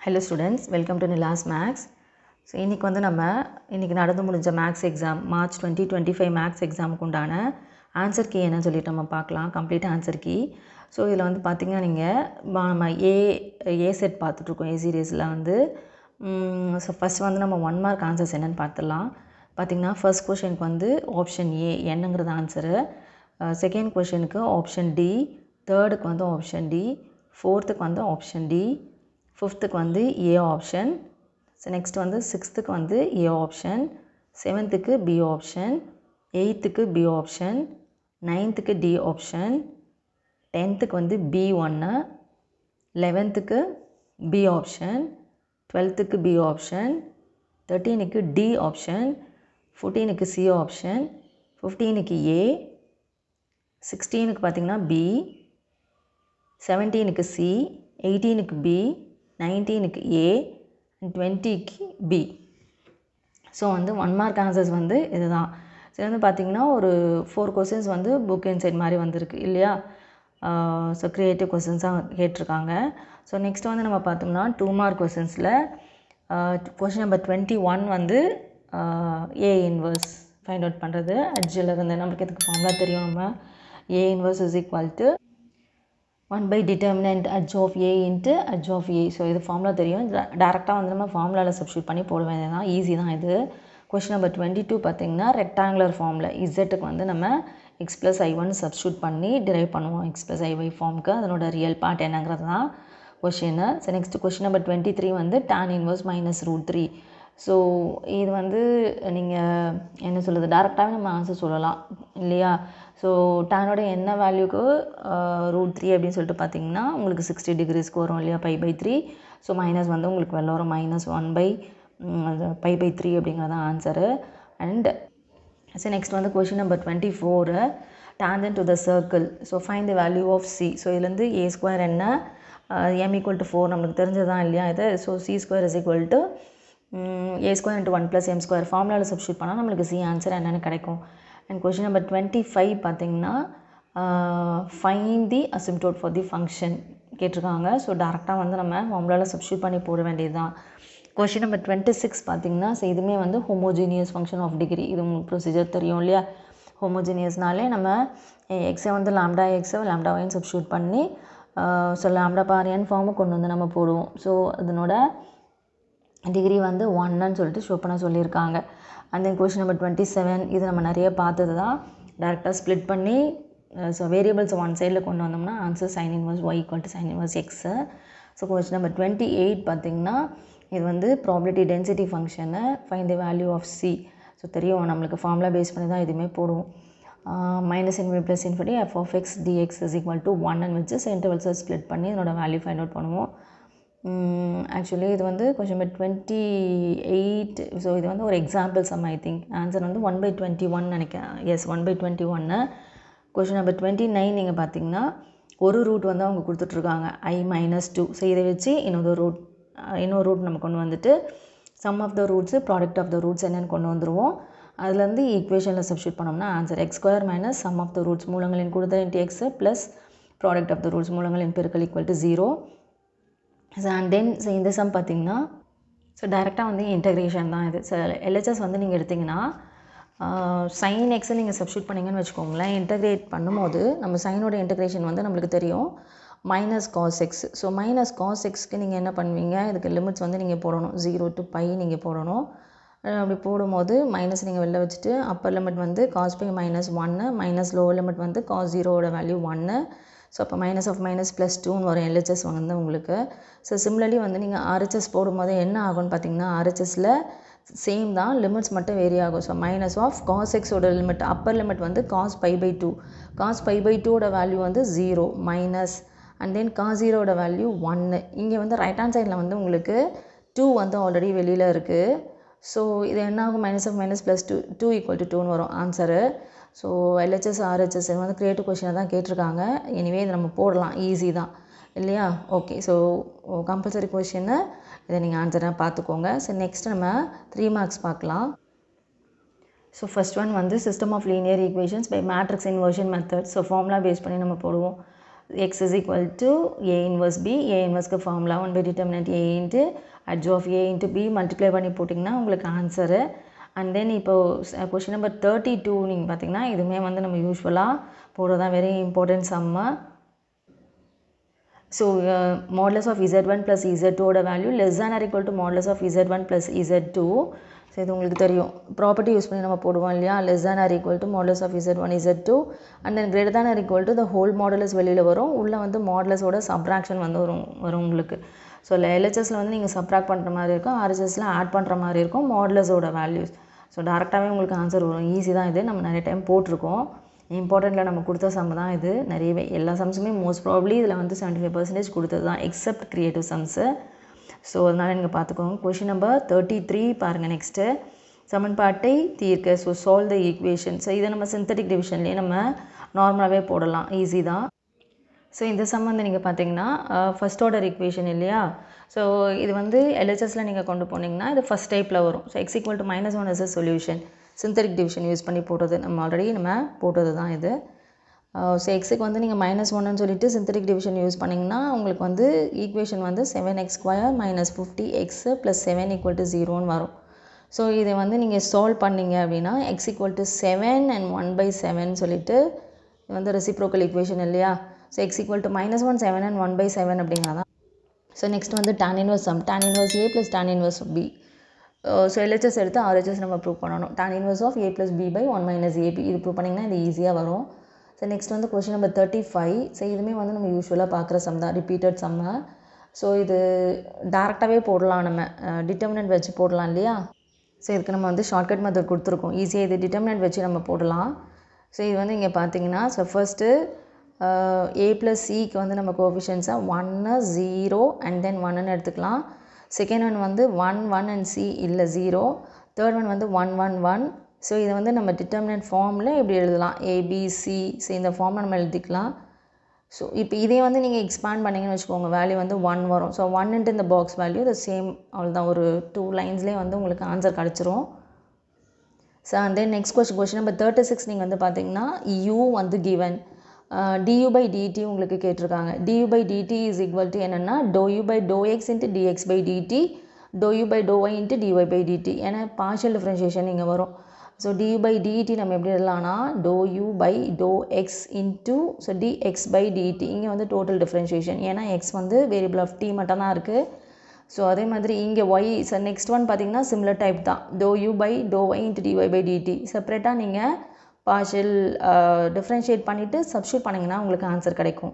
Hello students, welcome to Nilas Max. So இன்னைக்கு வந்து நம்ம நடந்து முடிஞ்ச மேக்ஸ் எக்ஸாம் மார்ச் 2025 மேக்ஸ் எக்ஸாமுக்கு உண்டான ஆன்சர் கீ என்ன சொல்லிட்டு நம்ம பார்க்கலாம். Complete answer key. ஸோ இதில் வந்து பார்த்திங்கன்னா நீங்கள் நம்ம ஏ செட் பார்த்துட்ருக்கோம். ஏ சீரீஸில் வந்து ஸோ ஃபஸ்ட் வந்து நம்ம 1 மார்க் ஆன்சர்ஸ் என்னென்னு பார்த்துடலாம். பார்த்திங்கன்னா ஃபர்ஸ்ட் கொஷனுக்கு வந்து ஆப்ஷன் ஏ என்னங்கிறது ஆன்சரு, செகண்ட் கொஷனுக்கு ஆப்ஷன் டி, தேர்டுக்கு வந்து ஆப்ஷன் டி, ஃபோர்த்துக்கு வந்து ஆப்ஷன் டி, ஃபிஃப்த்துக்கு வந்து ஏ ஆப்ஷன், ஸோ நெக்ஸ்ட் வந்து சிக்ஸ்த்துக்கு வந்து ஏ ஆப்ஷன், செவன்த்துக்கு பி ஆப்ஷன், எயித்துக்கு பி ஆப்ஷன், நைன்த்துக்கு டி ஆப்ஷன், டென்த்துக்கு வந்து பி ஒன்று, 11த்துக்கு பி ஆப்ஷன், 12த்துக்கு பி ஆப்ஷன், 13க்கு டி ஆப்ஷன், 14க்கு சி ஆப்ஷன், 15க்கு ஏ, 16க்கு பார்த்திங்கன்னா பி, 17க்கு சி, 18க்கு பி, 19க்கு ஏ, 20க்கு பி. ஸோ வந்து 1 மார்க் ஆன்சர்ஸ் வந்து இதுதான். ஸோ வந்து பார்த்திங்கன்னா ஒரு 4 கொஸ்டின்ஸ் வந்து புக் இன்சைட் மாதிரி வந்திருக்கு இல்லையா. ஸோ க்ரியேட்டிவ் கொஸ்டின்ஸாக கேட்டிருக்காங்க. ஸோ நெக்ஸ்ட் வந்து நம்ம பார்த்தோம்னா 2 மார்க் கொஸ்டின்ஸில் கொஸ்டின் நம்பர் 21 வந்து ஏ இன்வர்ஸ் ஃபைண்ட் அவுட் பண்ணுறது. அட்ஜில் இருந்து நம்மளுக்கு எதுக்கு ஃபார்முலா தெரியும். நம்ம A inverse is equal to 1 by determinant edge of A into edge of A. So இது ஃபார்முலா தெரியும். டேரெக்டாக வந்து நம்ம ஃபார்முலாவில் சப்ஸ்டியூட் பண்ணி போட வேண்டியது தான். ஈஸி தான் இது. கொஸ்டின் நம்பர் 22 பார்த்திங்கன்னா ரெக்டாங்குலர் ஃபார்மில் இசட்டுக்கு வந்து நம்ம எக்ஸ் ப்ளஸ் ஐ1 சப்ஸ்டியூட் பண்ணி டிரைவ் பண்ணுவோம். எக்ஸ் ப்ளஸ் ஐஒய் ஃபார்முக்கு அதனோட ரியல் பார்ட் என்னங்கிறது தான் question. So next question number 23 வந்து tan இன்வர்ஸ் -√3. ஸோ இது வந்து நீங்கள் என்ன சொல்கிறது, டேரெக்டாகவே நம்ம ஆன்சர் சொல்லலாம் இல்லையா. ஸோ டேனோட என்ன வேல்யூக்கு √3 அப்படின்னு சொல்லிட்டு பார்த்தீங்கன்னா உங்களுக்கு 60 டிகிரிஸ்க்கு வரும் இல்லையா, π/3. ஸோ மைனஸ் வந்து உங்களுக்கு வெளில வரும் -1/π/3 அப்படிங்கிறது ஆன்சரு. அண்ட் ஸோ நெக்ஸ்ட் வந்து question number 24 tangent to the circle. So find the value of C. So இதுலேருந்து ஏ ஸ்கொயர் என்ன, m = 4 நம்மளுக்கு தெரிஞ்சதான் இல்லையா இது. So C square is equal to a square into 1 plus m square ஃபார்முலாவில் substitute பண்ணால் நம்மளுக்கு C answer என்னென்னு கிடைக்கும். அண்ட் கொஷின் நம்பர் 25 பார்த்திங்கன்னா find the asymptote for the function கேட்டிருக்காங்க. ஸோ டேரெக்டாக வந்து நம்ம ஃபார்முலாவில் சப்ஸ்டியூட் பண்ணி போட வேண்டியது தான். கொஷின் நம்பர் 26 பார்த்திங்கன்னா ஸோ இதுவுமே வந்து ஹோமோஜீனியஸ் ஃபங்க்ஷன் ஆஃப் டிகிரி. இது உங்களுக்கு ப்ரொசீஜர் தெரியும் இல்லையா. ஹோமோஜீனியஸ்னாலே நம்ம எக்ஸை வந்து லாம்டா எக்ஸை லாம்டா ஒய்ன்னு சப்ஸ்டியூட் பண்ணி ஸோ லாம்டா பார் n ஃபார்மை கொண்டு வந்து நம்ம போடுவோம். ஸோ அதனோட டிகிரி வந்து 1ன்னு சொல்லிட்டு ஷோ பண்ண சொல்லியிருக்காங்க. அண்ட் தென் கொஷின் நம்பர் 27 இது நம்ம நிறைய பார்த்தது தான். டேரெக்டாக ஸ்ப்ளிட் பண்ணி ஸோ வேரியபிள்ஸ் ஒன் சைடில் கொண்டு வந்தோம்னா answer sin inverse y = sin inverse x. So question number 28 பார்த்திங்கன்னா இது வந்து probability density function find the value of C. So தெரியும் நம்மளுக்கு ஃபார்முலா பேஸ் பண்ணி தான் இதுவுமே போடுவோம். -∞ f of x dx is equal to 1ன்னு வச்சு இன்டர்வல்ஸை ஸ்ப்ளிட் பண்ணி இதனோட வேல்யூ ஃபைண்ட் அவுட் பண்ணுவோம். ஆக்சுவலி இது வந்து கொஷின் நம்பர் 28. ஸோ இது வந்து ஒரு example sum. I think answer வந்து 1/21 நினைக்கிறேன். எஸ் 1/21. கொஷின் நம்பர் 29 நீங்கள் பார்த்தீங்கன்னா ஒரு ரூட் வந்து அவங்க கொடுத்துட்ருக்காங்க i-2. ஸோ இதை வச்சு இன்னொரு ரூட் நம்ம கொண்டு வந்துட்டு sum of the roots product of the roots என்னென்னு கொண்டு வந்துடுவோம். அதுலேருந்து ஈக்குவேஷனில் சப்ஸ்டியூட் பண்ணோம்னா answer x² - sum of the roots மூலங்களின் கூடுதல் into x plus product of the roots மூலங்களின் பெருக்கல் = 0. ஸோ அண்ட் தென் ஸோ இந்த சம் பார்த்திங்கன்னா ஸோ டைரெக்டாக வந்து இன்டெக்ரேஷன் தான் இது. ஸோ எல்ஹெச்எஸ் வந்து நீங்கள் எடுத்திங்கன்னா சைன் எக்ஸை நீங்கள் சப்ஸ்டியூட் பண்ணிங்கன்னு வச்சுக்கோங்களேன். இன்டெக்ரேட் பண்ணும்போது நம்ம சைனோட இன்டெக்ரேஷன் வந்து நம்மளுக்கு தெரியும் -cos x. ஸோ -cos xக்கு நீங்கள் என்ன பண்ணுவீங்க, இதுக்கு லிமிட்ஸ் வந்து நீங்கள் போடணும் 0 to π நீங்கள் போடணும். அப்படி போடும்போது மைனஸ் நீங்கள் வெளில வச்சுட்டு அப்பர் லிமிட் வந்து cos π -1 மைனஸ் லோவர் லிமிட் வந்து cos 0வோட வேல்யூ 1. ஸோ அப்போ -(-2ன்னு வரும் எல்ஹெச்எஸ் வந்து உங்களுக்கு. ஸோ சிமிலர்லி வந்து நீங்கள் ஆர்ஹெச்எஸ் போடும்போது என்ன ஆகும்னு பார்த்தீங்கன்னா ஆர்ஹெச்எஸில் சேம் தான், லிமிட்ஸ் மட்டும் வேரி ஆகும். ஸோ -(cos x)ஓட லிமிட் அப்பர் லிமிட் வந்து cos π/2. cos π/2ஓட வேல்யூ வந்து 0 மைனஸ் அண்ட் தென் cos 0வோட வேல்யூ 1. இங்கே வந்து ரைட் ஹேண்ட் சைடில் வந்து உங்களுக்கு 2 வந்து ஆல்ரெடி வெளியில் இருக்குது. ஸோ இது என்ன ஆகும் -(2 = 2ன்னு வரும் ஆன்சரு. ஸோ எல்ஹெச்எஸ் ஆர்ஹெச்எஸ் வந்து க்ரியேட்டிவ் கொஷினை தான் கேட்டிருக்காங்க. எனிவே இதை நம்ம போடலாம், ஈஸி தான் இல்லையா. ஓகே, ஸோ கம்பல்சரி கொஷின்னு இதை நீங்கள் ஆன்சராக பார்த்துக்கோங்க. ஸோ நெக்ஸ்ட் நம்ம 3 மார்க்ஸ் பார்க்கலாம். ஸோ ஃபஸ்ட் ஒன் வந்து system of linear equations by matrix inversion method. So formula base பண்ணி நம்ம போடுவோம். x is equal to a inverse b. A inverse formula 1 by determinant a into adj of a into b multiply பண்ணி போட்டிங்கன்னா உங்களுக்கு answer. And then இப்போ question number 32 நீங்கள் பார்த்தீங்கன்னா இதுவுமே வந்து நம்ம யூஸ்வலாக போடுறதான் very important sum. So modulus of z1 plus z2ஓட value less than or equal to modulus of z1 plus z2. So இது உங்களுக்கு தெரியும், ப்ராப்பர்ட்டி யூஸ் பண்ணி நம்ம போடுவோம் இல்லையா, less than or equal to modulus of z1 z2 and then greater than or equal to the whole modulus வெளியில் வரும். உள்ளே வந்து மாடுலஸோட சப்ராக்ஷன் வந்து வரும் உங்களுக்கு. ஸோ எல்ஹெச்எஸில் வந்து நீங்கள் சப்ராக்ட் பண்ணுற மாதிரி இருக்கும், ஆர்ஹெச்எஸில் ஆட் பண்ணுற மாதிரி இருக்கும் மாடுலஸோட வேல்யூஸ். ஸோ டேரெக்டாகவே உங்களுக்கு ஆன்சர் வரும். ஈஸி தான் இது, நம்ம நிறைய டைம் போட்டிருக்கோம். இம்பார்ட்டண்ட்டில் நம்ம கொடுத்த சம் தான் இது. நிறையவே எல்லா சம்ஸுமே மோஸ்ட் ப்ராபப்ளி இதில் வந்து 75% கொடுத்தது தான் எக்ஸப்ட் க்ரியேட்டிவ் சம்ஸு. ஸோ அதனால் நீங்கள் பார்த்துக்கோங்க. கொஷின் நம்பர் 33 பாருங்கள். நெக்ஸ்ட்டு சமன்பாட்டை தீர்க்க. So solve the equation. So இதை நம்ம சிந்தட்டிக் டிவிஷன்லேயே நம்ம நார்மலாகவே போடலாம், ஈஸி தான். ஸோ இந்த சம் வந்து நீங்கள் பார்த்தீங்கன்னா ஃபஸ்ட் ஆர்டர் ஈக்குவேஷன் இல்லையா. ஸோ இது வந்து எல்ஹெச்எஸில் நீங்கள் கொண்டு போனீங்கன்னா இது ஃபஸ்ட் டைப்பில் வரும். So x = -1 is a solution. Synthetic division use பண்ணி போடுறது நம்ம ஆல்ரெடி நம்ம போட்டது தான் இது. ஸோ எக்ஸுக்கு வந்து நீங்கள் -1ன்னு சொல்லிட்டு சிந்தட்டிக் டிவிஷன் யூஸ் பண்ணிங்கன்னா உங்களுக்கு வந்து ஈக்குவேஷன் வந்து 7x² - 50x + 7 = 0ன்னு வரும். ஸோ இதை வந்து நீங்கள் சால்வ் பண்ணிங்க அப்படின்னா x = 7 and 1/7 சொல்லிட்டு இது வந்து ரெசிப்ரோக்கல் ஈக்குவேஷன் இல்லையா. ஸோ x = -1 7 and 1/7 அப்படிங்கிறதான். ஸோ நெக்ஸ்ட் வந்து tan inverse sum, tan inverse a + tan inverse b. So LHS எடுத்து ஆர்ஹெச்எஸ் நம்ம ப்ரூவ் பண்ணணும். tan inverse of a + b/1 - ab இது ப்ரூவ் பண்ணிங்கன்னா இது ஈஸியாக வரும். ஸோ நெக்ஸ்ட் வந்து கொஷின் நம்பர் 35. ஸோ இதுவுமே வந்து நம்ம யூஸ்வலாக பார்க்குற சம் தான், ரிப்பீட்டட் சம்மு. ஸோ இது டேரெக்டாகவே போடலாம், நம்ம டிட்டர்மினன்ட் வச்சு போடலாம் இல்லையா. ஸோ இதுக்கு நம்ம வந்து ஷார்ட்கட் மெத்தட் கொடுத்துருக்கோம், ஈஸியாக இது டிட்டர்மினன்ட் வச்சு நம்ம போடலாம். ஸோ இது வந்து இங்கே பார்த்தீங்கன்னா ஸோ ஃபர்ஸ்ட்டு a + cக்கு வந்து நம்ம கோஎஃபிஷியன்ஸாக 1 0 அண்ட் தென் 1ன்னு எடுத்துக்கலாம். செகண்ட் ஒன் வந்து 1 1 அண்ட் c இல்லை 0. தேர்ட் ஒன் வந்து 1 1 1. ஸோ இதை வந்து நம்ம டிட்டர்மினன்ட் ஃபார்மில் இப்படி எழுதலாம், ABC. ஸோ இந்த ஃபார்மில் நம்ம எழுதிக்கலாம். ஸோ இப்போ இதே வந்து நீங்கள் எக்ஸ்பேண்ட் பண்ணிங்கன்னு வச்சுக்கோங்க, வேல்யூ வந்து 1 வரும். ஸோ 1 இன்ட்டு இந்த பாக்ஸ் வேல்யூ த சேம், அவ்வளோதான். ஒரு 2 லைன்ஸ்லேயே வந்து உங்களுக்கு ஆன்சர் கிடச்சிரும். So and then next question number 36 நீங்கள் வந்து பார்த்தீங்கன்னா u வந்து கிவன் du/dt உங்களுக்கு கேட்டிருக்காங்க. du/dt இஸ் ஈக்குவல் டு என்னென்னா ∂u/∂x × dx/dt, ∂u/∂y × dy/dt. ஏன்னா பார்ஷியல் டிஃப்ரென்ஷியேஷன் இங்கே வரும். ஸோ du/dt நம்ம எப்படி எழுதலாம்னா ∂u/∂x × ஸோ dx/dt. இங்கே வந்து டோட்டல் டிஃப்ரென்ஷியேஷன், ஏன்னா x வந்து வேரியபிள் ஆஃப் t மட்டும் தான் இருக்குது. ஸோ அதே மாதிரி இங்கே y. ஸோ நெக்ஸ்ட் ஒன் பார்த்தீங்கன்னா சிமிலர் டைப் தான், ∂u/∂y × dy/dt. செப்பரேட்டாக நீங்கள் பார்ஷியல் டிஃப்ரென்ஷியேட் பண்ணிவிட்டு சப்ஸ்டியூட் பண்ணிங்கன்னா உங்களுக்கு ஆன்சர் கிடைக்கும்.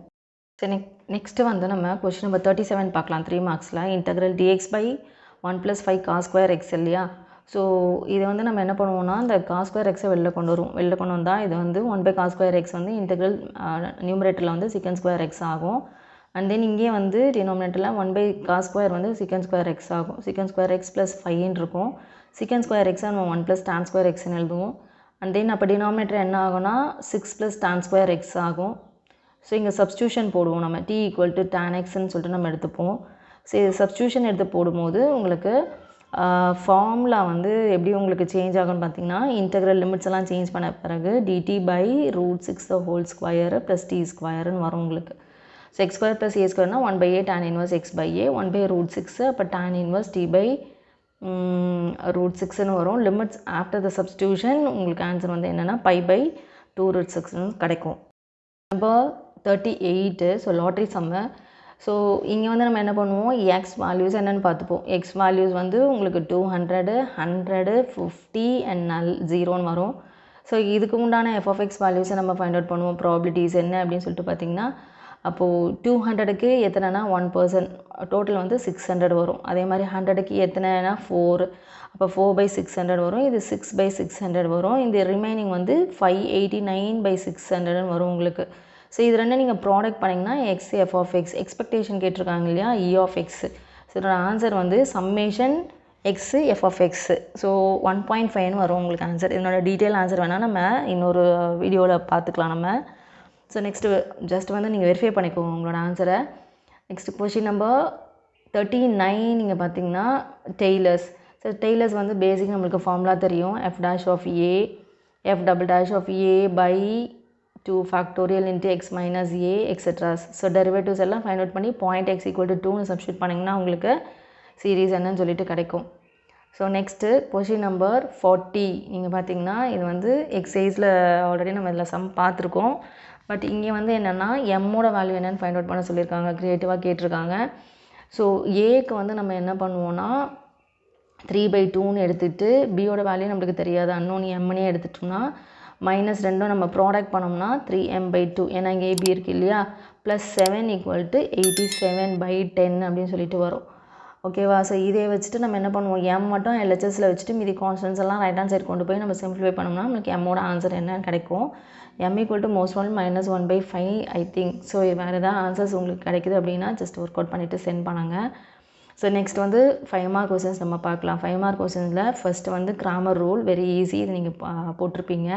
சரி, நெக்ஸ்ட்டு வந்து நம்ம கொஷின் நம்பர் 37 பார்க்கலாம். 3 மார்க்ஸில் இன்டெக்ரல் dx/1 + 5 cos² x இல்லையா. ஸோ இது வந்து நம்ம என்ன பண்ணுவோம்னா இந்த cos² x வெளில கொண்டு வந்தால் இது வந்து 1/cos² x வந்து இன்டெக்ரல் நியூமரேட்டரில் வந்து sec² x ஆகும். அண்ட் தென் இங்கே வந்து டினாமினேட்டரில் 1/cos² வந்து sec² x ஆகும். sec² x + 5 இருக்கும். sec² x நம்ம 1 + tan² xன்னு எழுதுவோம். அண்ட் தென் அப்போ டினாமினேட்டர் என்ன ஆகும்னா 6 + tan² x ஆகும். ஸோ இங்கே சப்ஸ்டியூஷன் போடுவோம் நம்ம, t = tan xன்னு சொல்லிட்டு நம்ம எடுத்துப்போம். ஸோ இது சப்ஸ்டியூஷன் எடுத்து போடும்போது உங்களுக்கு ஃபார்முலா வந்து எப்படி உங்களுக்கு சேஞ்ச் ஆகும்னு பார்த்தீங்கன்னா இன்டெக்ரல் லிமிட்ஸ் எல்லாம் சேஞ்ச் பண்ண பிறகு dt/√6² + t² வரும் உங்களுக்கு. So x² + a² 1/a tan inverse x/a 1/√6. அப்போ tan inverse t/√6ன்னு வரும். லிமிட்ஸ் ஆஃப்டர் த சப்ஸ்டியூஷன் உங்களுக்கு ஆன்சர் வந்து என்னென்னா π/2√6ன்னு கிடைக்கும். நம்பர் 38. ஸோ லாட்ரி சம்மு. ஸோ இங்கே வந்து நம்ம என்ன பண்ணுவோம், எக்ஸ் வேல்யூஸ் என்னென்னு பார்த்துப்போம். எக்ஸ் வேல்யூஸ் வந்து உங்களுக்கு 200 100 50 அண்ட் 0ன்னு வரும். ஸோ இதுக்கு உண்டான f(x) வேல்யூஸை நம்ம ஃபைண்ட் அவுட் பண்ணுவோம். ப்ராபிலிட்டிஸ் என்ன அப்படின்னு சொல்லிட்டு பார்த்தீங்கன்னா அப்போது 200க்கு எத்தனைனா 1%, டோட்டல் வந்து 600 வரும். அதே மாதிரி 100க்கு எத்தனைனா 4, அப்போ 4/600 வரும். இது 6/600 வரும். இந்த ரிமைனிங் வந்து 589/600 வரும் உங்களுக்கு. ஸோ இது ரெண்டும் நீங்கள் ப்ராடக்ட் பண்ணிங்கன்னா எக்ஸ் f(x) எக்ஸ்பெக்டேஷன் கேட்டிருக்காங்க இல்லையா, e(x). ஸோ இதோட ஆன்சர் வந்து சம்மேஷன் எக்ஸு f(x). ஸோ 1.5ன்னு வரும் உங்களுக்கு ஆன்சர். இதனோட டீட்டெயில் ஆன்சர் வேணால் நம்ம இன்னொரு வீடியோவில் பார்த்துக்கலாம் நம்ம. ஸோ நெக்ஸ்ட்டு ஜஸ்ட் வந்து நீங்கள் வெரிஃபை பண்ணிக்கோங்க உங்களோட ஆன்சரை. நெக்ஸ்ட்டு கொஷின் நம்பர் 39 நீங்கள் பார்த்தீங்கன்னா டெய்லர்ஸ். ஸோ டெய்லர்ஸ் வந்து பேசிக் நம்மளுக்கு ஃபார்முலா தெரியும், f' of a f" of a by 2 factorial into x minus a etc. So derivatives எல்லாம் ஃபைண்ட் அவுட் பண்ணி பாயிண்ட் x ஈக்குவல் டு 2ன்னு சப்ஸ்டியூட் பண்ணிங்கன்னா உங்களுக்கு சீரீஸ் என்னன்னு சொல்லிட்டு கிடைக்கும். ஸோ நெக்ஸ்ட்டு கொஷின் நம்பர் 40 நீங்கள் பார்த்தீங்கன்னா இது வந்து எக்ஸைஸில் ஆல்ரெடி நம்ம இதில் சம் பார்த்துருக்கோம். பட் இங்கே வந்து என்னென்னா எம்மோட வேல்யூ என்னென்னு ஃபைண்ட் அவுட் பண்ண சொல்லியிருக்காங்க, க்ரியேட்டிவாக கேட்டிருக்காங்க. ஸோ ஏக்கு வந்து நம்ம என்ன பண்ணுவோன்னா 3/2ன்னு எடுத்துகிட்டு பியோட வேல்யூ நம்மளுக்கு தெரியாது, அன்னோன் எம்னே எடுத்துட்டோம்னா -2 நம்ம ப்ராடக்ட் பண்ணோம்னா 3m/2, ஏன்னா இங்கே ஏபி இருக்குது இல்லையா, +7 = 87/10 அப்படின்னு சொல்லிட்டு வரும். ஓகேவா? ஸோ இதே வச்சுட்டு நம்ம என்ன பண்ணுவோம், எம் மட்டும் எல்ஹெச்எஸில் வச்சுட்டு மீதி கான்ஸ்டன்ஸ் எல்லாம் ரைட் ஹேண்ட் சைடு கொண்டு போய் நம்ம சிம்பிளிஃபை பண்ணோம்னா நம்மளுக்கு எம்மோட ஆன்சர் என்னன்னு கிடைக்கும். m = most probably -1/5 I think. So வேறு ஏதாவது ஆன்சர்ஸ் உங்களுக்கு கிடைக்குது அப்படின்னா ஜஸ்ட் ஒர்க் அவுட் பண்ணிவிட்டு சென்ட் பண்ணுங்கள். ஸோ நெக்ஸ்ட் வந்து 5 மார்க் கொஸ்டின்ஸ் நம்ம பார்க்கலாம். 5 மார்க் கொஸ்டின்ஸில் ஃபஸ்ட்டு வந்து கிராமர் ரூல், வெரி ஈஸி, இது நீங்கள் போட்டிருப்பீங்க.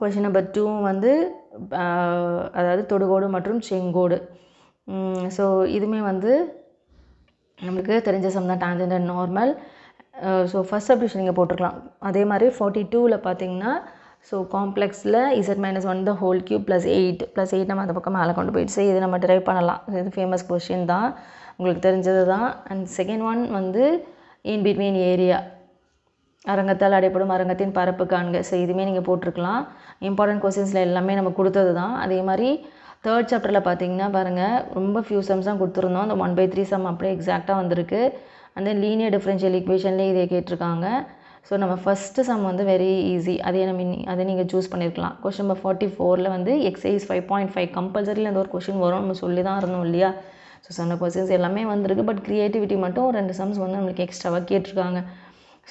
கொஷின் நம்பர் 2 வந்து அதாவது தொடுகோடு மற்றும் செங்கோடு. ஸோ இதுவுமே வந்து நம்மளுக்கு தெரிஞ்ச சம் தான், tangent and normal. So first subdivision நீங்கள் போட்டுருக்கலாம். அதே மாதிரி 42ல் பார்த்தீங்கன்னா so காம்ப்ளெக்ஸில் z-1 the whole cube +8 நம்ம அந்த பக்கம் மேலே கொண்டு போயிடுச்சு. இது நம்ம டிரைவ் பண்ணலாம், இது ஃபேமஸ் கொஷின் தான், உங்களுக்கு தெரிஞ்சது தான். அண்ட் செகண்ட் ஒன் வந்து இன் பிட்வீன் ஏரியா, அரங்கத்தால் அடைப்படும் அரங்கத்தின் பரப்பு காண்க. ஸோ இதுவுமே நீங்கள் போட்டிருக்கலாம். இம்பார்ட்டன்ட் கொஸ்டின்ஸில் எல்லாமே நம்ம கொடுத்தது தான். அதே மாதிரி தேர்ட் சாப்டரில் பார்த்தீங்கன்னா பாருங்கள், ரொம்ப ஃபியூ சம்ஸ் தான் கொடுத்துருந்தோம். அந்த 1/3 சம் அப்படியே எக்ஸாக்டாக வந்திருக்கு. அண்ட் தென் லீனியர் டிஃபரன்ஷியல் ஈக்குவேஷன்லேயே இதே கேட்டிருக்காங்க. ஸோ நம்ம ஃபஸ்ட்டு சம் வந்து வெரி ஈஸி, அதை நீங்கள் சூஸ் பண்ணியிருக்கலாம். கொஸ்டின் நம்பர் 44ல் வந்து எக்ஸைஸ் 5.5 கம்பல்சரியில் அந்த ஒரு கொஷின் வரும், நம்ம சொல்லி தான் இருந்தோம் இல்லையா. ஸோ சொன்ன கொஸ்டின்ஸ் எல்லாமே வந்திருக்கு. பட் க்ரியேட்டிவிட்டி மட்டும் 2 சம்ஸ் வந்து நம்மளுக்கு எக்ஸ்ட்ராவாக கேட்டிருக்காங்க.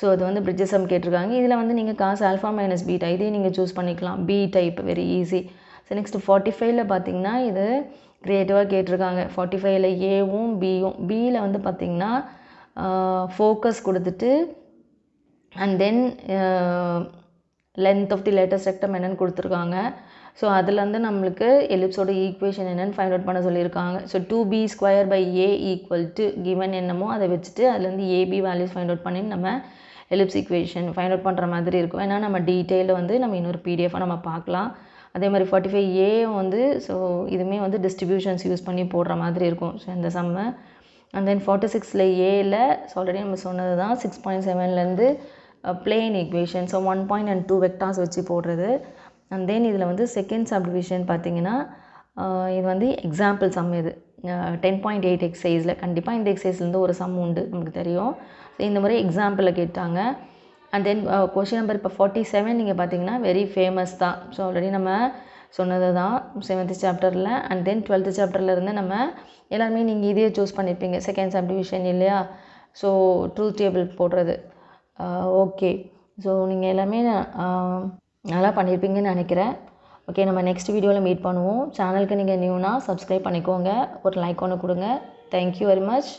ஸோ அது வந்து பிரிட்ஜஸ் சம் கேட்டிருக்காங்க. இதில் வந்து நீங்கள் காஸ் ஆல்ஃபா மைனஸ் பீட்டா இதே நீங்கள் சூஸ் பண்ணிக்கலாம். B type very easy. So next 45ல் பார்த்தீங்கன்னா இது க்ரியேட்டிவாக கேட்டிருக்காங்க. 45ல் ஏவும் பியும், பியில் வந்து பார்த்திங்கன்னா ஃபோக்கஸ் கொடுத்துட்டு and then length of the latus rectum என்னென்னு கொடுத்துருக்காங்க. ஸோ அதுலேருந்து நம்மளுக்கு எலிப்ஸோட ஈக்குவேஷன் என்னென்னு ஃபைண்ட் அவுட் பண்ண சொல்லியிருக்காங்க. ஸோ 2b²/a = கிவன் என்னமோ அதை வச்சுட்டு அதுலேருந்து ஏபி வேல்யூஸ் ஃபைண்ட் அவுட் பண்ணி நம்ம எலிப்ஸ் ஈக்குவேஷன் ஃபைண்ட் அவுட் பண்ணுற மாதிரி இருக்கும். ஏன்னா நம்ம டீட்டெயிலில் வந்து நம்ம இன்னொரு பிடிஎஃபாக நம்ம பார்க்கலாம். அதே மாதிரி 45A வந்து ஸோ இதுவுமே வந்து டிஸ்ட்ரிபியூஷன்ஸ் யூஸ் பண்ணி போடுற மாதிரி இருக்கும். ஸோ இந்த சம்மு அண்ட் தென் 46ல் ஏல ஆல்ரெடி நம்ம சொன்னது தான் 6.7லேருந்து plane equation. So 1 point and 2 vectors வச்சு போடுறது. அண்ட் தென் இதில் வந்து செகண்ட் சப்டிவிஷன் பார்த்தீங்கன்னா இது வந்து எக்ஸாம்பிள் சம், இது 10.8 எக்ஸைஸில் கண்டிப்பாக இந்த எக்ஸைஸ்லேருந்து ஒரு சம் உண்டு நமக்கு தெரியும். ஸோ இந்த மாதிரி எக்ஸாம்பிளில் கேட்டாங்க. அண்ட் தென் கொஷின் நம்பர் இப்போ 47 நீங்கள் பார்த்தீங்கன்னா வெரி ஃபேமஸ் தான். ஸோ ஆல்ரெடி நம்ம சொன்னது தான் 7th சாப்டரில். அண்ட் தென் 12th சாப்டரில் இருந்து நம்ம எல்லாருமே நீங்கள் இதே சூஸ் பண்ணியிருப்பீங்க, செகண்ட் சப்டிவிஷன் இல்லையா. ஸோ ட்ரூத் டேபிள் போடுறது. ஓகே, ஸோ நீங்கள் எல்லாமே நல்லா பண்ணியிருப்பீங்கன்னு நினைக்கிறேன். ஓகே, நம்ம நெக்ஸ்ட் வீடியோவில் மீட் பண்ணுவோம். சேனலுக்கு நீங்கள் நியூனா சப்ஸ்கிரைப் பண்ணிக்கோங்க, ஒரு லைக் ஒன்று கொடுங்க. Thank you very much.